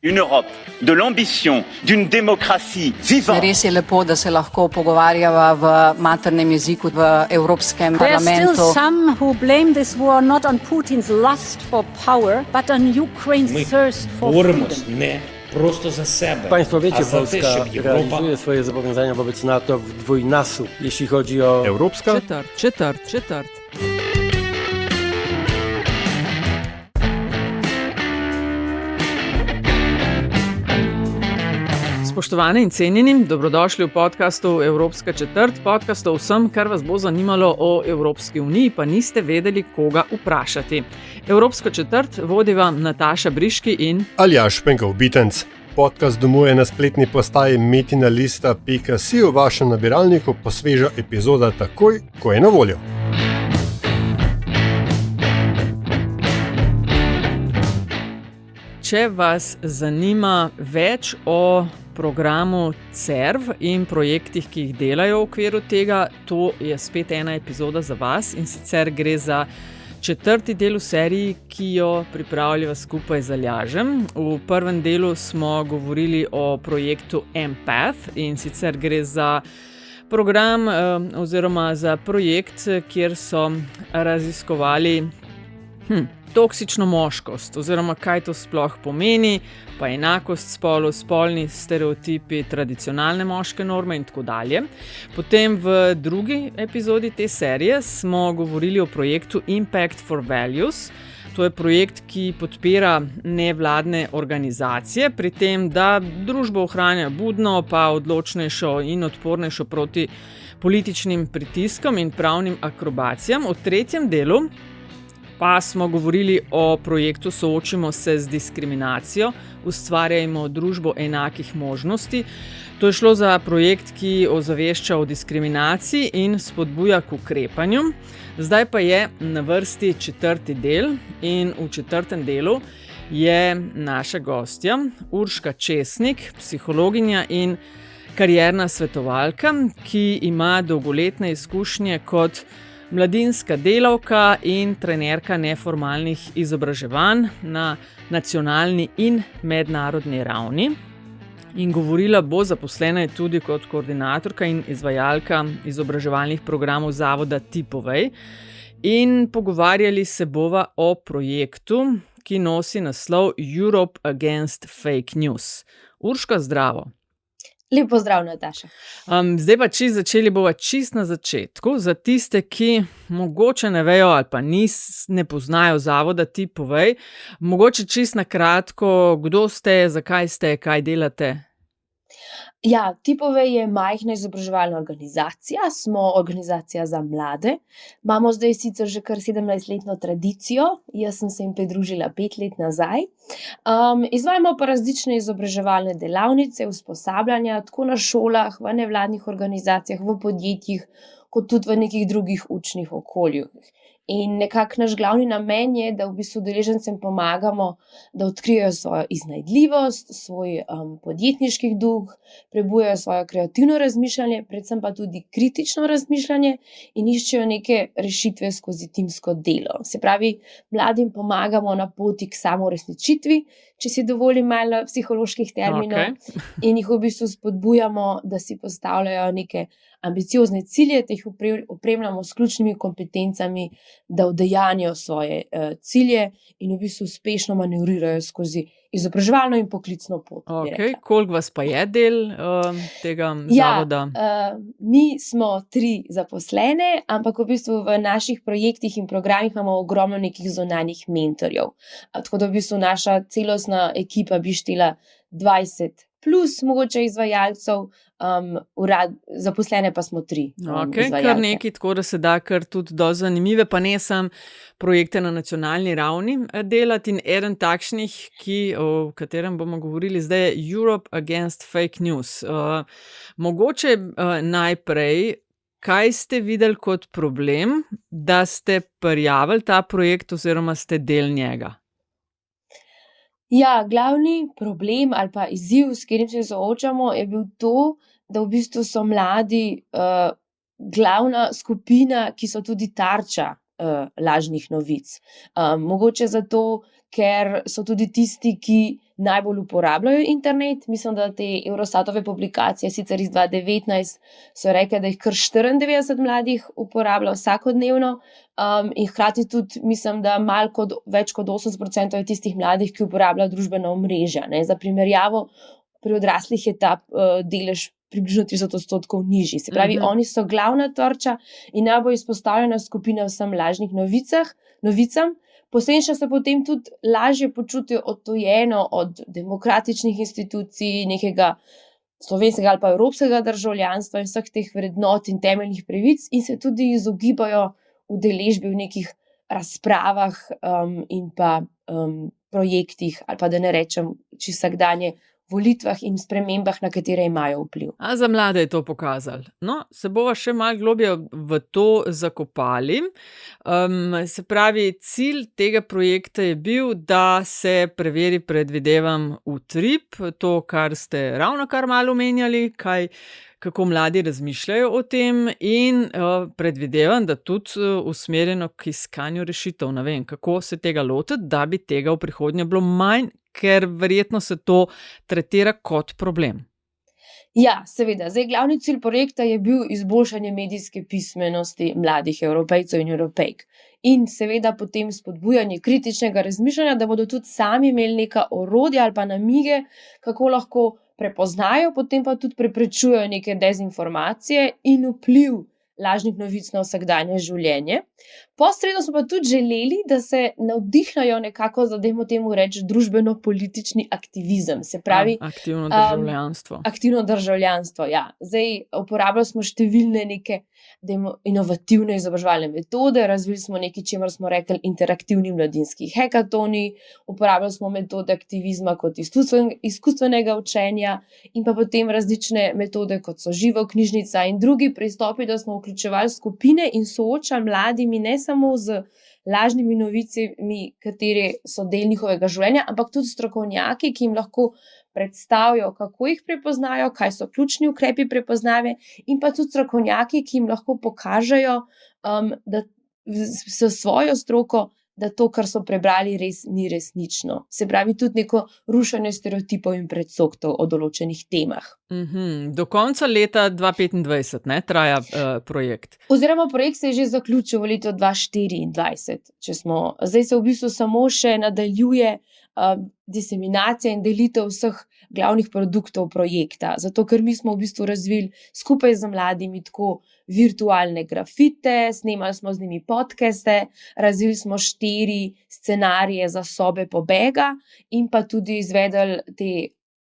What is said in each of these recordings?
Une Europe de l'ambition, d'une démocratie vivante. Res je lepo, da se lahko pogovarjava v maternem jeziku v Evropskem There are parlamentu. still some who blame this war not on Putin's lust for power, but on Ukraine's thirst for Boремось freedom. не просто за себе, Państwo wiecie, a za te, Polska щоб Європа realizuje swoje zobowiązania wobec NATO w dwójnasób, jeśli chodzi o Evropska? Četrt. Spoštovani in cenjeni, dobrodošli v podkastu Evropska četrt, podcast o vsem, kar vas bo zanimalo o Evropski uniji, pa niste vedeli, koga vprašati. Evropsko četrt vodiva Nataša Briški in Aljaž Penkov-Bitenc. Podcast domuje na spletni postaji metinalista.si, v vašem nabiralniku pa sveža epizoda takoj, ko je na voljo. če vas zanima več o programu CERV in projektih, ki jih delajo v okviru tega, to je spet ena epizoda za vas, in sicer gre za četrti del v seriji, ki jo pripravljava skupaj z Aljažem. V prvem delu smo govorili o projektu Empath, in sicer gre za program oziroma za projekt, kjer so raziskovali toksično moškost, oziroma kaj to sploh pomeni, pa enakost spolov, spolni stereotipi, tradicionalne moške norme in tako dalje. Potem v drugi epizodi te serije smo govorili o projektu Impact for Values. To je projekt, ki podpira nevladne organizacije, pri tem, da družbo ohranja budno, pa odločnejšo in odpornejšo proti političnim pritiskom in pravnim akrobacijam. V tretjem delu pa smo govorili o projektu Soočimo se z diskriminacijo, ustvarjajmo družbo enakih možnosti. To je šlo za projekt, ki ozavešča o diskriminaciji in spodbuja k ukrepanju. Zdaj pa je na vrsti četrti del, in v četrtem delu je naša gostja Urška Česnik, psihologinja in karierna svetovalka, ki ima dolgoletne izkušnje kot mladinska delavka in trenerka neformalnih izobraževanj na nacionalni in mednarodni ravni. In govorila bo, zaposlena je tudi kot koordinatorka in izvajalka izobraževalnih programov zavoda Tipovej. In pogovarjali se bova o projektu, ki nosi naslov Europe Against Fake News. Urška, zdravo. Lep pozdrav, Nataša. Zdaj pa začeli bova čist na začetku. Za tiste, ki mogoče ne vejo ali pa ne poznajo zavoda Tipovej, mogoče čist na kratko, kdo ste, zakaj ste, kaj delate? Ja, Tipovej je majhna izobraževalna organizacija, smo organizacija za mlade. Imamo zdaj sicer že kar 17-letno tradicijo, jaz sem se jim pridružila 5 let nazaj. Izvajamo pa različne izobraževalne delavnice, usposabljanja, tako na šolah, v nevladnih organizacijah, v podjetjih, kot tudi v nekih drugih učnih okoljih. In nekako naš glavni namen je, da v bistvu udeležencem pomagamo, da odkrijejo svojo iznajdljivost, svoj podjetniški duh, prebujajo svoje kreativno razmišljanje, predvsem pa tudi kritično razmišljanje in iščejo neke rešitve skozi timsko delo. Se pravi, mladim pomagamo na poti k samouresničitvi, če si dovolim malo psiholoških terminov, in jih v bistvu spodbujamo, da si postavljajo neke ambiciozne cilje, te jih opremljamo s ključnimi kompetencami, da udejanjajo svoje cilje in v bistvu uspešno manevrirajo skozi izobraževalno in poklicno pot. Koliko vas pa je del tega zavoda? Mi smo 3 zaposlene, ampak v bistvu v naših projektih in programih imamo ogromno nekih zunanjih mentorjev. Tako da v bistvu naša celostna ekipa bi štela 20 plus mogoče izvajalcev, zaposlene pa smo 3 izvajalke. Kar nekaj, tako da se da kar tudi dosti zanimive, pa ne samo projekte na nacionalni ravni delati. In eden takšnih, o katerem bomo govorili zdaj, je Europe Against Fake News. Mogoče najprej, kaj ste videli kot problem, da ste prijavili ta projekt oziroma ste del njega? Ja, glavni problem ali pa izziv, s katerim se soočamo, je bil to, da v bistvu so mladi glavna skupina, ki so tudi tarča lažnih novic. Mogoče zato, ker so tudi tisti, ki najbolj uporabljajo internet. Mislim, da te Eurostatove publikacije, sicer iz 2019, so rekli, da jih kar 94 mladih uporablja vsakodnevno. In hkrati tudi mislim, da več kot 80% je tistih mladih, ki uporabljajo družbena omrežja. Za primerjavo, pri odraslih je ta delež približno 30% nižji. Se pravi, oni so glavna tarča in najbolj izpostavljena skupina vsem lažnih novicam. Posledično se potem tudi lažje počutijo odtujeno od demokratičnih institucij, nekega slovenskega ali pa evropskega državljanstva in vseh teh vrednot in temeljnih pravic in se tudi izogibajo udeležbi v nekih razpravah in pa projektih ali pa da ne rečem vsakdanje volitvah in spremembah, na katere imajo vpliv. A za mlade je to pokazalo. No, se bova še malo globje v to zakopali. Se pravi, cilj tega projekta je bil, da se preveri, predvidevam, utrip, to, kar ste ravnokar malo omenjali, kako mladi razmišljajo o tem in predvidevam, da tudi usmerjeno k iskanju rešitev. Ne vem, kako se tega lotiti, da bi tega v prihodnje bilo manj, ker verjetno se to tretira kot problem. Ja, seveda. Glavni cilj projekta je bil izboljšanje medijske pismenosti mladih Evropejcev in Evropejk. In seveda potem spodbujanje kritičnega razmišljanja, da bodo tudi sami imeli neka orodja ali pa namige, kako lahko prepoznajo, potem pa tudi preprečujejo neke dezinformacije in vpliv lažnih novic na vsakdanje življenje. Posredno smo pa tudi želeli, da se navdihnajo nekako, dajmo temu reči, družbeno-politični aktivizem. Se pravi, aktivno državljanstvo. Aktivno državljanstvo, ja. Uporabljali smo številne neke inovativne izobraževalne metode, razvili smo nekaj, čemer smo rekli interaktivni mladinski hekatoni, uporabljali smo metode aktivizma kot izkustvenega učenja in pa potem različne metode, kot so živo knjižnica in drugi pristopi, da smo vključevali skupine in soočali mladimi ne samo z lažnimi novicami, katere so del njihovega življenja, ampak tudi strokovnjaki, ki jim lahko predstavijo, kako jih prepoznajo, kaj so ključni ukrepi prepoznave in pa tudi strokovnjaki, ki jim lahko pokažejo, da s svojo stroko, da to, kar so prebrali, res ni resnično. Se pravi, tudi neko rušenje stereotipov in predsodkov o določenih temah. Do konca leta 2025 traja projekt. Oziroma projekt se je že zaključil v letu 2024. Zdaj se v bistvu samo še nadaljuje diseminacija in delitev vseh glavnih produktov projekta. Zato, ker mi smo v bistvu razvili skupaj z mladimi tako virtualne grafite, snemali smo z njimi podcaste, razvili smo 4 scenarije za sobe pobega in pa tudi izvedli te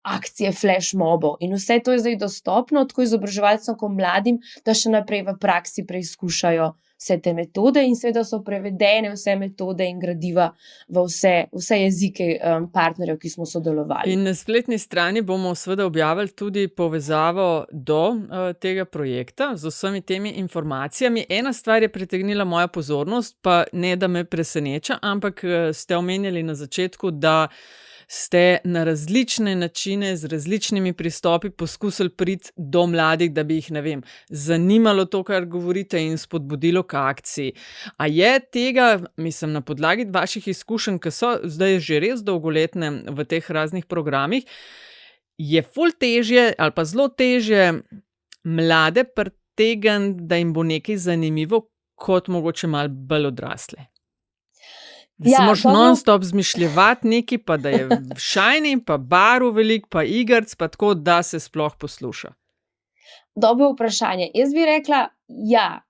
akcije flash mobov. In vse to je zdaj dostopno tako izobraževalcem kot mladim, da še naprej v praksi preizkušajo vse te metode in seveda so prevedene vse metode in gradiva v vse jezike partnerjev, ki smo sodelovali. In na spletni strani bomo seveda objavili tudi povezavo do tega projekta z vsemi temi informacijami. Ena stvar je pritegnila moja pozornost, pa ne da me preseneča, ampak ste omenjali na začetku, da ste na različne načine z različnimi pristopi poskusili priti do mladih, da bi jih, ne vem, zanimalo to, kar govorite in spodbudilo k akciji. A je tega, mislim, na podlagi vaših izkušenj, ki so zdaj že res dolgoletne v teh raznih programih, je ful težje ali pa zelo težje mlade pritegniti, da jim bo nekaj zanimivo, kot mogoče malo bolj odrasle? Da se moraš non-stop zmišljevati nekaj, pa da je šajni, pa barv velik, pa igrc, pa tako, da se sploh posluša. Dobro vprašanje. Jaz bi rekla, ja.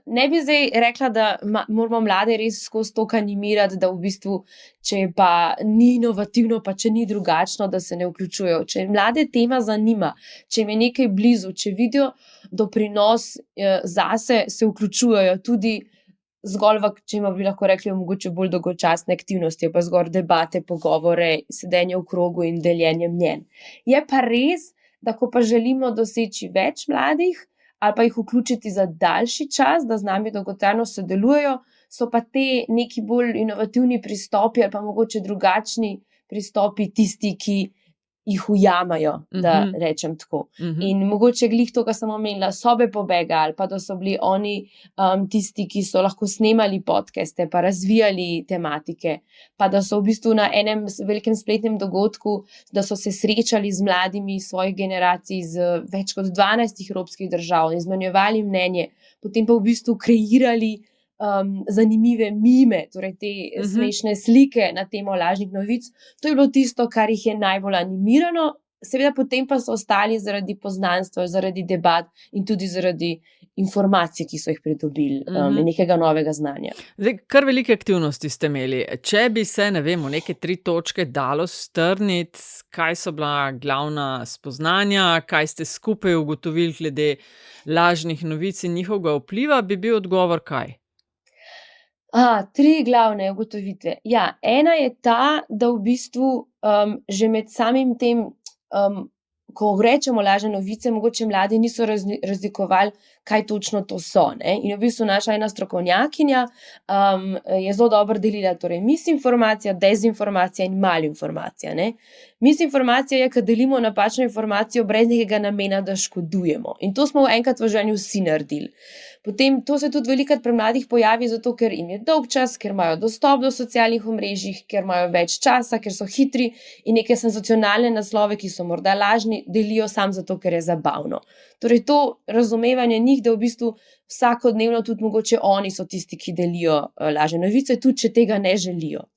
Ne bi zdaj rekla, da moramo mlade res skozi to animirati, da v bistvu, če pa ni inovativno, pa če ni drugačno, da se ne vključujejo. Če mlade tema zanima, če jim je nekaj blizu, če vidijo doprinos zase, se vključujejo tudi zgolj če bi lahko rekli, mogoče bolj dolgočasne aktivnosti, pa zgolj debate, pogovore, sedenje v krogu in deljenje mnenj. Je pa res, da ko pa želimo doseči več mladih ali pa jih vključiti za daljši čas, da z nami dolgotrajno sodelujejo, so pa te neki bolj inovativni pristopi ali pa mogoče drugačni pristopi tisti, ki jih ujamajo, da rečem tako. In mogoče glih to, kar sem omenila, sobe pobega ali pa da so bili oni tisti, ki so lahko snemali podcaste pa razvijali tematike, pa da so v bistvu na enem velikem spletnem dogodku, da so se srečali z mladimi svojih generacij z več kot 12 evropskih držav, izmenjevali mnenje, potem pa v bistvu kreirali zanimive mime, torej te smešne slike na temo lažnih novic. To je bilo tisto, kar jih je najbolj animirano, seveda potem pa so ostali zaradi poznanstva, zaradi debat in tudi zaradi informacij, ki so jih pridobili in nekega novega znanja. Zdaj, kar velike aktivnosti ste imeli. Če bi se, ne vem, v neke 3 točke dalo strniti, kaj so bila glavna spoznanja, kaj ste skupaj ugotovili glede lažnih novic in njihovega vpliva, bi bil odgovor kaj? 3 glavne ugotovitve. Ja, ena je ta, da v bistvu že med samim tem, ko rečemo lažne novice, mogoče mladi niso razlikovali, kaj točno to so. Ne? In v bistvu naša ena strokovnjakinja je zelo dobro delila, torej misinformacija, dezinformacija in malinformacija. Ne? Misinformacija je, ko delimo napačno informacijo brez nekega namena, da škodujemo. In to smo enkrat v življenju vsi naredili. Potem to se tudi velikokrat pri mladih pojavi, zato ker jim je dolg čas, ker imajo dostop do socialnih omrežij, ker imajo več časa, ker so hitri in neke senzacionalne naslove, ki so morda lažni, delijo sam zato, ker je zabavno. Torej to razumevanje njih, da v bistvu vsakodnevno tudi mogoče oni so tisti, ki delijo lažne novice, tudi če tega ne želijo.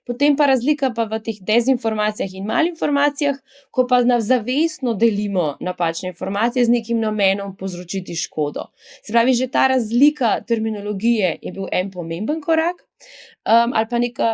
Potem pa razlika pa v teh dezinformacijah in malinformacijah, ko pa zavestno delimo napačne informacije z nekim namenom povzročiti škodo. Se pravi, že ta razlika terminologije je bil en pomemben korak, ali pa neka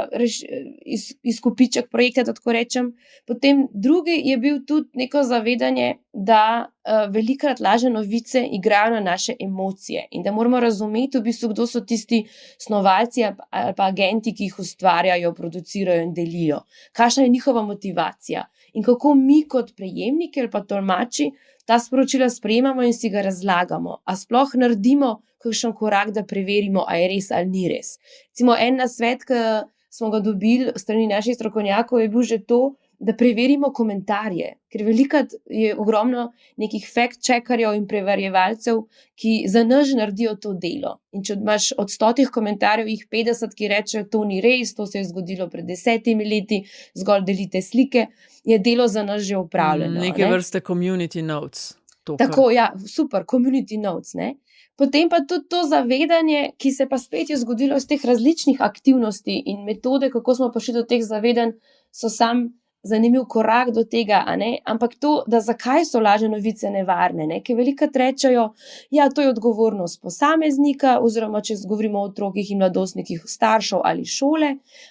izkupiček projekta, da tako rečem. Potem drugi je bil tudi neko zavedanje, da velikokrat lažne novice igrajo na naše emocije in da moramo razumeti v bistvu, kdo so tisti snovalci ali pa agenti, ki jih ustvarjajo, producirajo in delijo. Kakšna je njihova motivacija in kako mi kot prejemniki ali pa tolmači ta sporočila sprejemamo in si ga razlagamo. A sploh naredimo kakšen korak, da preverimo, a je res ali ni res. Recimo en nasvet, ki smo ga dobili strani naših strokovnjakov, je bil že to, da preverimo komentarje, ker velikokrat je ogromno nekih fact-checkerjev in preverjevalcev, ki za nas naredijo to delo. In če imaš od 100 komentarjev jih 50, ki rečejo, to ni res, to se je zgodilo pred 10 leti, zgolj delite slike, je delo za nas že opravljeno. Neke vrste community notes. Tako, ja, super, community notes, ne. Potem pa tudi to zavedanje, ki se pa spet je zgodilo iz teh različnih aktivnosti in metode, kako smo prišli do teh zavedanj, so sam zanimiv korak do tega, a ne, ampak to, da zakaj so lažne novice nevarne, ne, ker velikokrat rečejo, ja, to je odgovornost posameznika, oziroma če govorimo o otrokih in mladostnikih, staršev ali šole,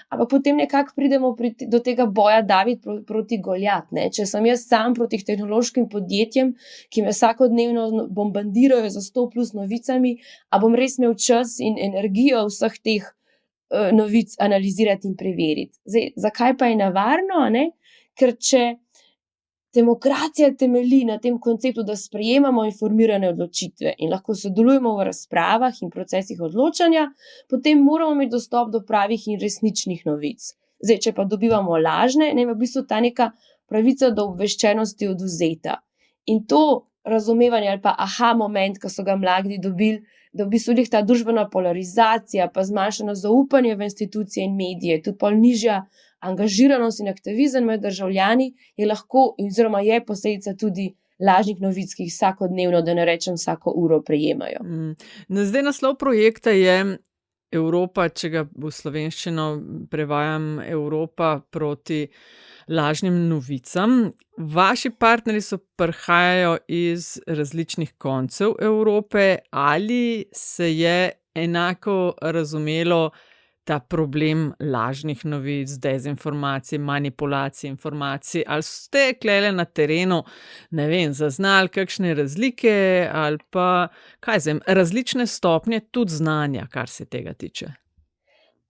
ampak potem nekako pridemo do tega boja David proti Goljat, ne, če sem jaz sam proti tehnološkim podjetjem, ki me vsakodnevno bombardirajo za 100+ novicami, a bom res imel čas in energijo vseh teh novic analizirati in preveriti. Zdaj, zakaj pa je nevarno, ne? Ker če demokracija temelji na tem konceptu, da sprejemamo informirane odločitve in lahko sodelujemo v razpravah in procesih odločanja, potem moramo imeti dostop do pravih in resničnih novic. Zdaj, če pa dobivamo lažne, ne, v bistvu ta neka pravica do obveščenosti odvzeta. In to razumevanje ali pa moment, ko so ga mladi dobili, da v bistvu ta družbena polarizacija, pa zmanjšano zaupanje v institucije in medije, tudi pol nižja angažiranost in aktivizem med državljani, je lahko oziroma je posledica tudi lažnih novic, ki jih vsakodnevno, da ne rečem vsako uro, prejemajo. Zdaj naslov projekta je Evropa, če ga v slovenščino prevajam, Evropa proti lažnim novicam. Vaši partnerji prihajajo iz različnih koncev Evrope. Ali se je enako razumelo ta problem lažnih novic, dezinformacij, manipulacij informacij, ali ste klele na terenu, ne vem, zaznali kakšne razlike ali pa, različne stopnje tudi znanja, kar se tega tiče?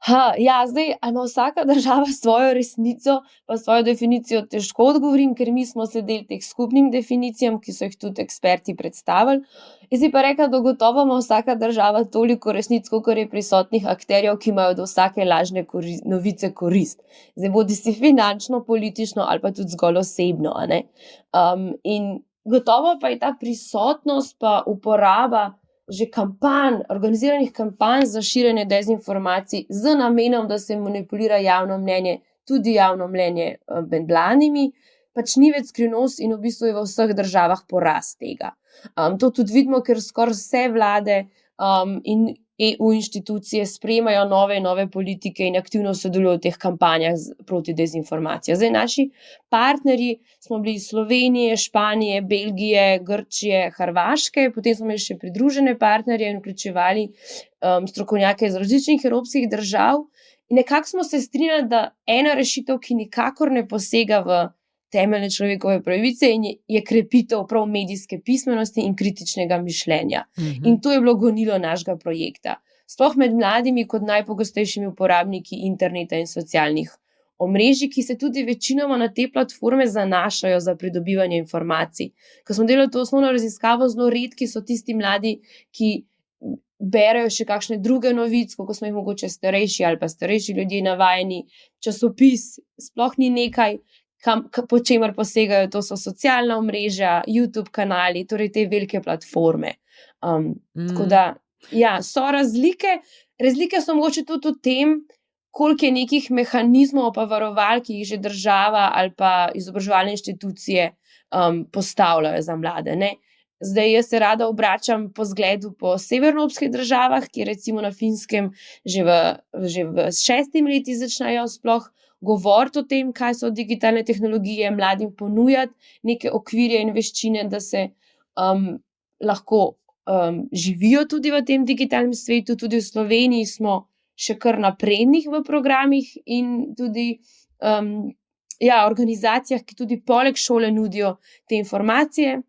Zdaj, ali ima vsaka država svojo resnico, pa svojo definicijo, težko odgovorim, ker mi smo sledili teh skupnim definicijam, ki so jih tudi eksperti predstavili. Jaz bi pa rekla, da gotovo ima vsaka država toliko resnic, kolikor je prisotnih akterjev, ki imajo do vsake lažne novice korist. Zdaj, bodisi finančno, politično ali pa tudi zgolj osebno, a ne. In gotovo pa je ta prisotnost pa uporaba že organiziranih kampanj za širjenje dezinformacij z namenom, da se manipulira javno mnenje, tudi javno mnenje med mladimi, pač ni več skrivnost in v bistvu je v vseh državah porast tega. To tudi vidimo, ker skoraj vse vlade in EU inštitucije sprejemajo nove politike in aktivno sodelujo v teh kampanjah proti dezinformacijam. Zdaj, naši partnerji smo bili iz Slovenije, Španije, Belgije, Grčije, Hrvaške, potem smo imeli še pridružene partnerje in vključevali strokovnjake iz različnih evropskih držav. In nekako smo se strinjali, da ena rešitev, ki nikakor ne posega v temeljne človekove pravice in je krepitev prav medijske pismenosti in kritičnega mišljenja. In to je bilo gonilo našega projekta. Sploh med mladimi kot najpogostejšimi uporabniki interneta in socialnih omrežij, ki se tudi večinoma na te platforme zanašajo za pridobivanje informacij. Ko smo delali to osnovno raziskavo, zelo redki so tisti mladi, ki berejo še kakšne druge novice, kot smo jih mogoče starejši ali pa starejši ljudje navajeni. Časopis sploh ni nekaj, po čemer posegajo, to so socialna omrežja, YouTube kanali, torej te velike platforme. Tako da, so razlike. Razlike so mogoče tudi v tem, koliko je nekih mehanizmov pa varoval, ki jih že država ali pa izobraževalne inštitucije postavljajo za mlade, ne. Zdaj, jaz se rada obračam po zgledu po severnoevropskih državah, ki recimo na Finskem že v 6. leti začnejo sploh govoriti o tem, kaj so digitalne tehnologije, mladim ponujati neke okvirje in veščine, da se lahko živijo tudi v tem digitalnem svetu. Tudi v Sloveniji smo še kar naprednih v programih in tudi organizacijah, ki tudi poleg šole nudijo te informacije.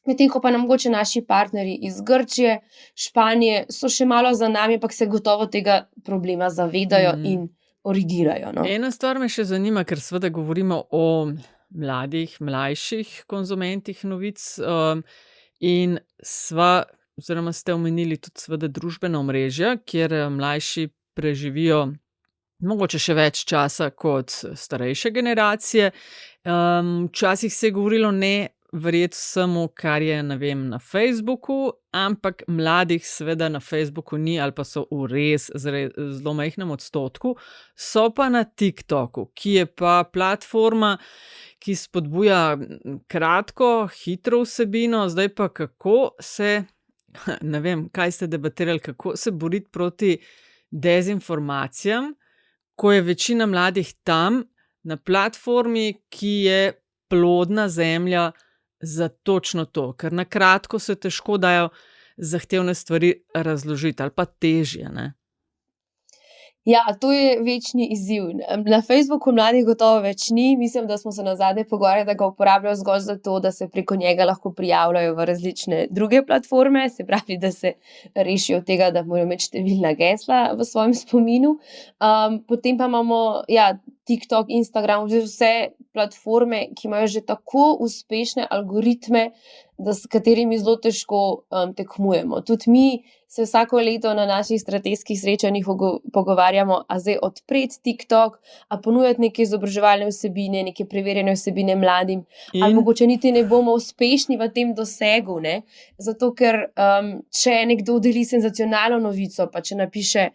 Medtem ko pa nam mogoče naši partnerji iz Grčije, Španije so še malo za nami, ampak se gotovo tega problema zavedajo in origirajo. No? Ena stvar me še zanima, ker seveda govorimo o mlajših konzumentih novic in oziroma ste omenili tudi seveda družbena omrežja, kjer mlajši preživijo mogoče še več časa kot starejše generacije. Včasih se je govorilo ne verjeti vsemu, kar je, ne vem, na Facebooku, ampak mladih seveda na Facebooku ni ali pa so v res zelo majhnem odstotku, so pa na TikToku, ki je pa platforma, ki spodbuja kratko, hitro vsebino. Zdaj pa kako se, ne vem, kaj ste debatirali, kako se boriti proti dezinformacijam, ko je večina mladih tam na platformi, ki je plodna zemlja za točno to, ker na kratko se težko dajo zahtevne stvari razložiti ali pa težje, ne? To je večni izziv. Na Facebooku mladih gotovo več ni. Mislim, da smo se nazadnje pogovarjali, da ga uporabljajo zgolj zato, da se preko njega lahko prijavljajo v različne druge platforme, se pravi, da se rešijo tega, da morajo imeti številna gesla v svojem spominu. Potem pa imamo TikTok, Instagram, vse platforme, ki imajo že tako uspešne algoritme, s katerimi zelo težko tekmujemo. Tudi mi se vsako leto na naših strateških srečanjih pogovarjamo, a zdaj odpreti TikTok, a ponujati neke izobraževalne vsebine, neke preverjene vsebine mladim, ali mogoče niti ne bomo uspešni v tem dosegu, ne? Zato, ker če nekdo deli senzacionalno novico, pa če napiše,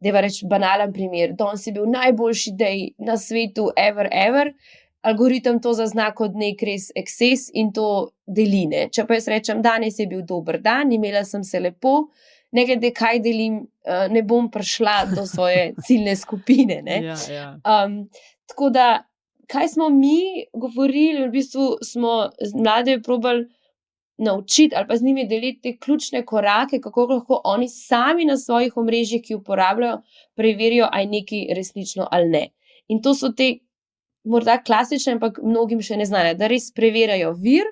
dajva reči banalen primer, danes je bil najboljši day na svetu ever, algoritem to zazna kot nek res eksces in to deli, ne. Če pa jaz rečem, danes je bil dober dan, imela sem se lepo, ne glede kaj delim, ne bom prišla do svoje ciljne skupine, ne. Tako da, kaj smo mi govorili, v bistvu smo mlade probali naučiti ali pa z njimi deliti te ključne korake, kako lahko oni sami na svojih omrežjih, ki uporabljajo, preverijo, a je nekaj resnično ali ne. In to so te morda klasične, ampak mnogim še ne znane, da res preverjajo vir,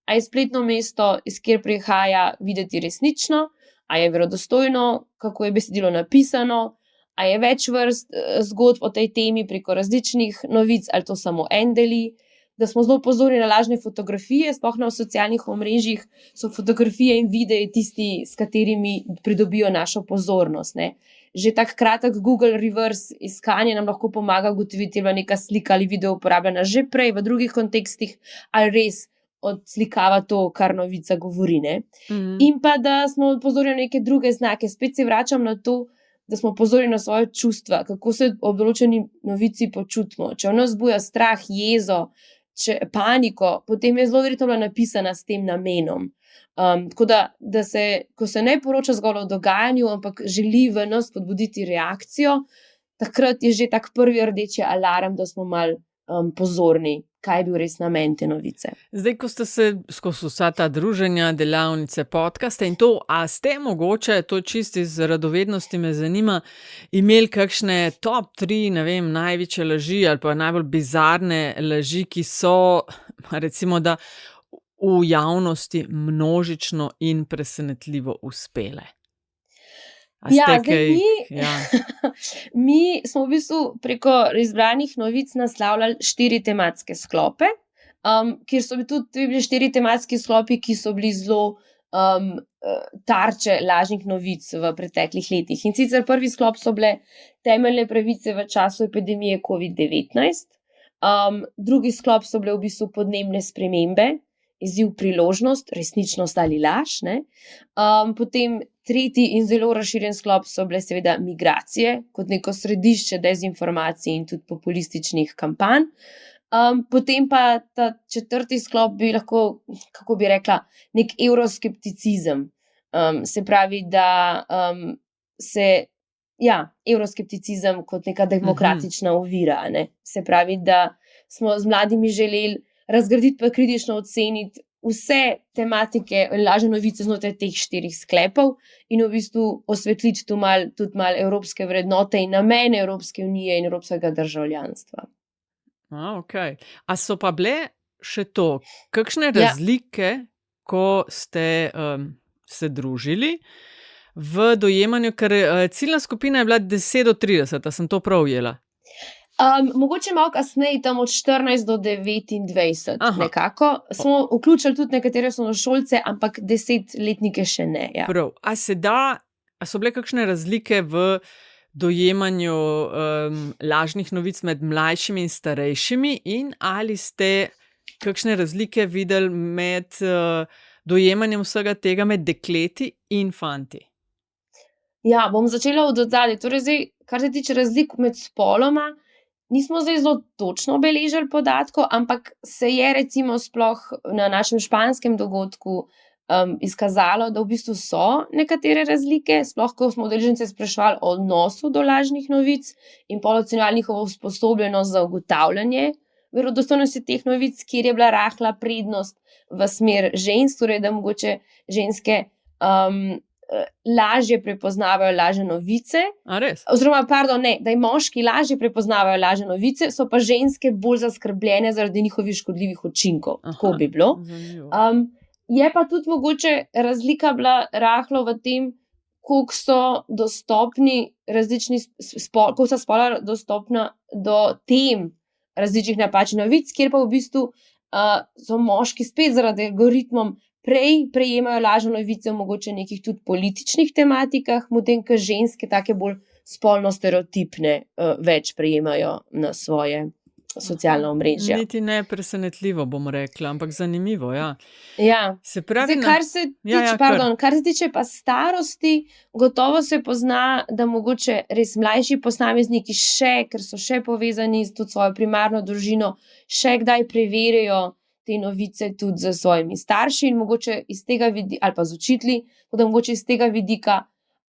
a je spletno mesto, iz kjer prihaja, videti resnično, a je verodostojno, kako je besedilo napisano, a je več vrst zgodb o tej temi preko različnih novic, ali to samo en deli. Da smo zelo pozorni na lažne fotografije, sploh na socialnih omrežjih so fotografije in videi tisti, s katerimi pridobijo našo pozornost. Ne. Že tak kratek Google reverse iskanje nam lahko pomaga ugotoviti, ali je neka slika ali video uporabljena že prej v drugih kontekstih, ali res odslikava to, kar novica govori. Ne. In pa, da smo pozorni na neke druge znake. Spet se vračam na to, da smo pozorni na svoje čustva, kako se ob določeni novici počutimo. Če v nas zbuja strah, jezo, paniko, potem je zelo verjetno bila napisana s tem namenom. Tako da ko se ne poroča zgolj o dogajanju, ampak želi v nas spodbuditi reakcijo, takrat je že tak prvi rdeči alarm, da smo malo pozorni, kaj je bil res namen te novice. Zdaj, ko ste se skozi vsa ta druženja, delavnice, podcaste in to, a ste mogoče, to čisto iz radovednosti me zanima, imeli kakšne top 3, ne vem, največje laži ali pa najbolj bizarne laži, ki so, recimo, da v javnosti množično in presenetljivo uspele? Mi smo v bistvu preko izbranih novic naslavljali 4 tematske sklope, kjer so bili 4 tematski sklopi, ki so bili zelo tarče lažnih novic v preteklih letih. In sicer prvi sklop so bile temeljne pravice v času epidemije COVID-19, drugi sklop so bile v bistvu podnebne spremembe, izziv, priložnost, resničnost ali laž. Potem tretji in zelo razširjen sklop so bile seveda migracije, kot neko središče dezinformacij in tudi populističnih kampanj. Potem pa ta četrti sklop bi lahko, kako bi rekla, nek evroskepticizem. Se pravi, da evroskepticizem kot neka demokratična ovira. Ne? Se pravi, da smo z mladimi želeli razgraditi pa kritično oceniti vse tematike lažne novice znotraj teh 4 sklepov in v bistvu osvetliti tudi malo evropske vrednote in namene Evropske unije in evropskega državljanstva. Okay. A so pa bile še to, kakšne razlike, ko ste se družili v dojemanju, ker ciljna skupina je bila 10 do 30, a sem to prav ujela? Mogoče malo kasneje, tam od 14 do 29 nekako. Smo vključili tudi nekatere osnovnošolce, ampak 10-letnike še ne. Ja. Prav. A so bile kakšne razlike v dojemanju lažnih novic med mlajšimi in starejšimi in ali ste kakšne razlike videli med dojemanjem vsega tega med dekleti in fanti? Ja, bom začela od zadaj. Torej zdaj, kar se tiče razlik med spoloma, nismo zdaj zelo točno obeležili podatkov, ampak se je recimo sploh na našem španskem dogodku izkazalo, da v bistvu so nekatere razlike, sploh ko smo udeležence spraševali o odnosu do lažnih novic in ocenjevali njihovo usposobljenost za ugotavljanje verodostojnosti teh novic, kjer je bila rahla prednost v smer žensk, torej da mogoče ženske lažje prepoznavajo lažne novice. Oziroma, da moški lažje prepoznavajo lažne novice, so pa ženske bolj zaskrbljene zaradi njihovih škodljivih učinkov. Tako bi bilo. Je pa tudi mogoče razlika bila rahlo v tem, koliko so dostopni koliko so spola dostopna do tem različnih napačnih novic, kjer pa v bistvu so moški spet zaradi algoritmom prej prejemajo lažne novice v mogoče nekih tudi političnih tematikah, medtem ko ženske take bolj spolno stereotipne več prejemajo na svoje socialna omrežja. Niti ne presenetljivo, bom rekla, ampak zanimivo, ja. Ja. Se pravi, kar se tiče pa starosti, gotovo se pozna, da mogoče res mlajši posamezniki ker so še povezani s tudi svojo primarno družino, še kdaj preverjajo te novice tudi z svojimi starši in mogoče iz tega vidika, ali pa z učitelji, da mogoče iz tega vidika,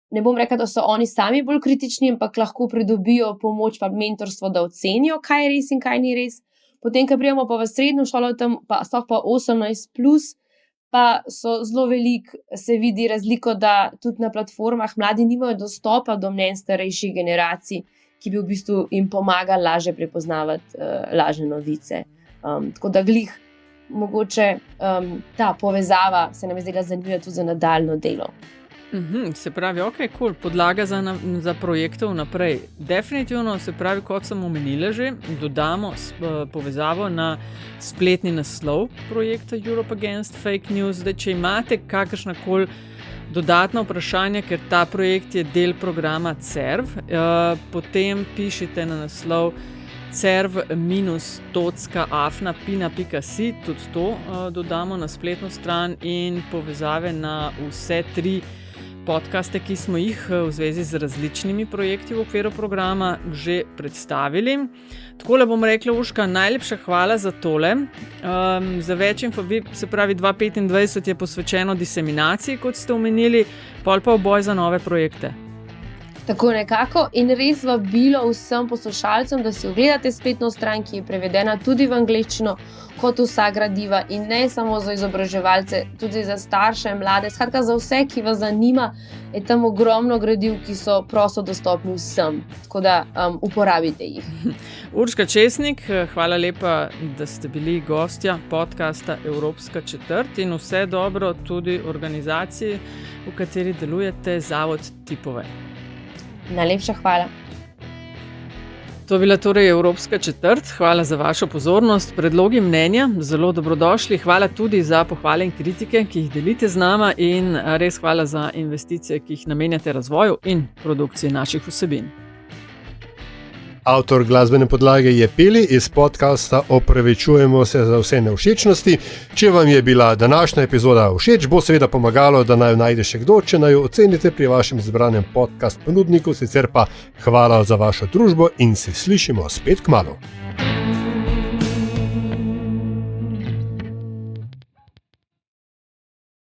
ne bom rekla, da so oni sami bolj kritični, ampak lahko pridobijo pomoč pa mentorstvo, da ocenijo, kaj je res in kaj ni res. Potem, ko prijemo pa v srednjo šolo, tam pa 18+, pa so zelo veliko, se vidi razliko, da tudi na platformah mladi nimajo dostopa do mnenj starejših generacij, ki bi v bistvu jim pomagali lažje prepoznavati lažne novice. Tako da glih mogoče ta povezava se nam je zdela zanimiva tudi za nadaljnje delo. Se pravi, ok, cool. Podlaga za projekte vnaprej. Definitivno, se pravi, kot sem omenila že, dodamo povezavo na spletni naslov projekta Europe Against Fake News. Zdaj, če imate kakršnakoli dodatna vprašanja, ker ta projekt je del programa CERV, potem pišite na naslov cerv-tocka@pina.si, tudi to dodamo na spletno stran in povezave na vse 3 podcaste, ki smo jih v zvezi z različnimi projekti v okviru programa že predstavili. Takole bom rekla, Urška, najlepša hvala za tole. Za več info, se pravi 2025 je posvečeno diseminaciji, kot ste omenili, pol pa v boj za nove projekte. Tako nekako in res vabilo vsem poslušalcem, da si ogledate spletno stran, ki je prevedena tudi v angleščino, kot vsa gradiva in ne samo za izobraževalce, tudi za starše, mlade, skratka za vse, ki vas zanima, je tam ogromno gradiv, ki so prosto dostopni vsem, tako da uporabite jih. Urška Česnik, hvala lepa, da ste bili gostja podcasta Evropska četrt in vse dobro tudi organizaciji, v kateri delujete, Zavod Tipove. Najlepša hvala. To je bila torej Evropska četrt. Hvala za vašo pozornost. Predlogi, mnenja, zelo dobrodošli. Hvala tudi za pohvale in kritike, ki jih delite z nama in res hvala za investicije, ki jih namenjate razvoju in produkciji naših vsebin. Avtor glasbene podlage je Peli, iz podcasta Opravičujemo se za vse nevšečnosti. Če vam je bila današnja epizoda všeč, bo seveda pomagalo, da naj jo najde še kdo, če naj jo ocenite pri vašem izbranem podcast ponudniku, sicer pa hvala za vašo družbo in se slišimo spet kmalu.